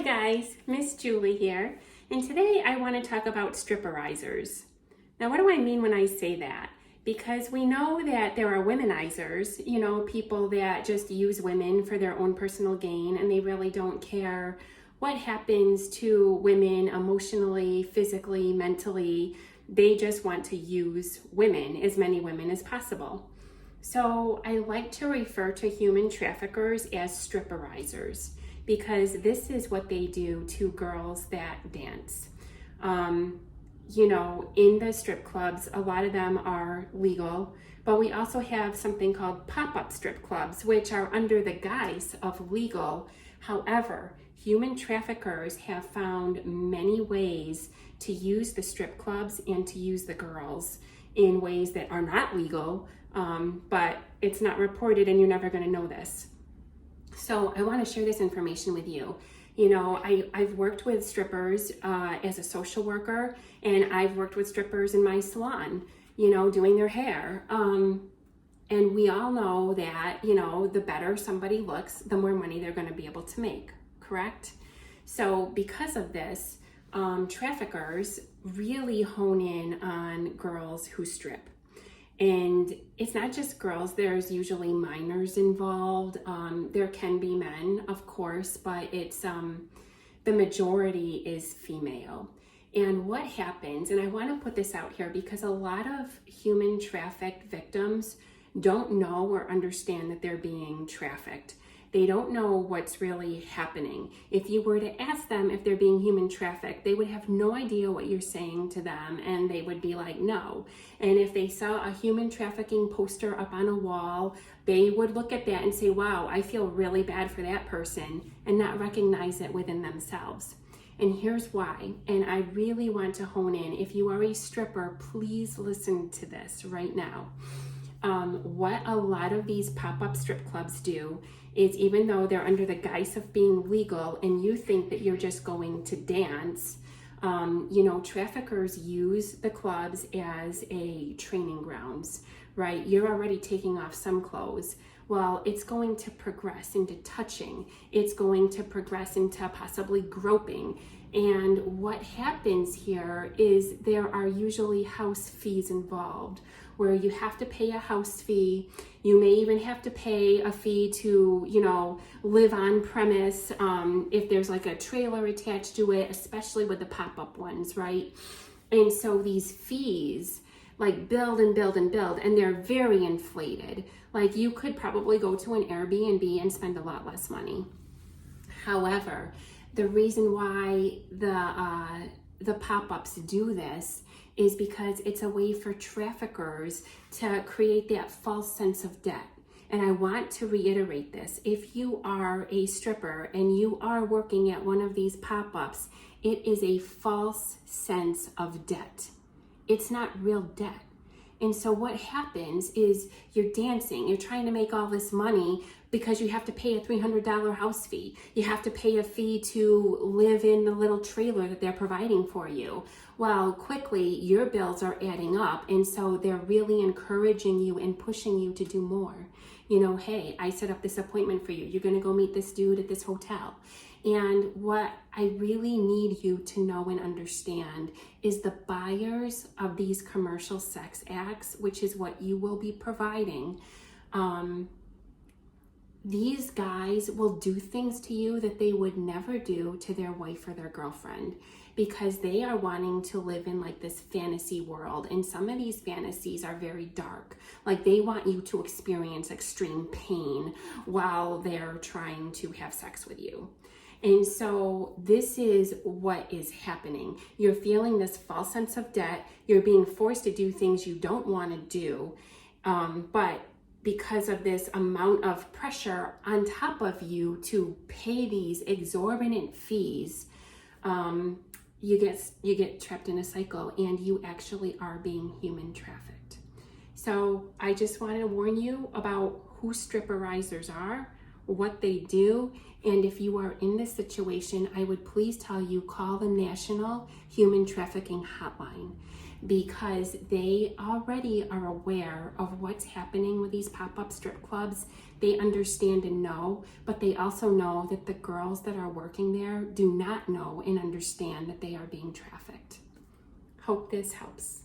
Hi guys, Miss Julie here, and today I want to talk about stripper-izers. Now what do I mean when I say that? Because we know that there are womenizers, people that just use women for their own personal gain and they really don't care what happens to women emotionally, physically, mentally. They just want to use women, as many women as possible. So I like to refer to human traffickers as stripper-izers, because this is what they do to girls that dance. In the strip clubs, a lot of them are legal, but we also have something called pop-up strip clubs, which are under the guise of legal. However, human traffickers have found many ways to use the strip clubs and to use the girls in ways that are not legal, but it's not reported and you're never going to know this. So I want to share this information with you. I've worked with strippers as a social worker, and I've worked with strippers in my salon, doing their hair. And we all know that, the better somebody looks, the more money they're going to be able to make, correct? So because of this, traffickers really hone in on girls who strip. And it's not just girls, there's usually minors involved. There can be men, of course, but it's the majority is female. And what happens, and I want to put this out here because a lot of human trafficked victims don't know or understand that they're being trafficked. They don't know what's really happening. If you were to ask them if they're being human trafficked, they would have no idea what you're saying to them, and they would be like, no. And if they saw a human trafficking poster up on a wall, they would look at that and say, wow, I feel really bad for that person, and not recognize it within themselves. And here's why, and I really want to hone in. If you are a stripper, please listen to this right now. What a lot of these pop-up strip clubs do is, even though they're under the guise of being legal and you think that you're just going to dance, traffickers use the clubs as a training grounds, right? You're already taking off some clothes. Well, it's going to progress into touching. It's going to progress into possibly groping. And what happens here is there are usually house fees involved, where you have to pay a house fee. You may even have to pay a fee to, live on premise, if there's like a trailer attached to it, especially with the pop-up ones, right? And so these fees like build and build and build, and they're very inflated. Like you could probably go to an Airbnb and spend a lot less money. However, the reason why the pop-ups do this is because it's a way for traffickers to create that false sense of debt. And I want to reiterate this. If you are a stripper and you are working at one of these pop-ups, it is a false sense of debt. It's not real debt. And so what happens is you're dancing, you're trying to make all this money because you have to pay a $300 house fee. You have to pay a fee to live in the little trailer that they're providing for you. Well, quickly your bills are adding up, and so they're really encouraging you and pushing you to do more. Hey, I set up this appointment for you. You're gonna go meet this dude at this hotel. And what I really need you to know and understand is the buyers of these commercial sex acts, which is what you will be providing, these guys will do things to you that they would never do to their wife or their girlfriend, because they are wanting to live in like this fantasy world. And some of these fantasies are very dark. Like they want you to experience extreme pain while they're trying to have sex with you. And so this is what is happening. You're feeling this false sense of debt. You're being forced to do things you don't want to do. But because of this amount of pressure on top of you to pay these exorbitant fees, you get trapped in a cycle, and you actually are being human trafficked. So I just want to warn you about who stripper-izers are, what they do. And if you are in this situation, I would please tell you, call the National Human Trafficking Hotline, because they already are aware of what's happening with these pop-up strip clubs. They understand and know, but they also know that the girls that are working there do not know and understand that they are being trafficked. Hope this helps.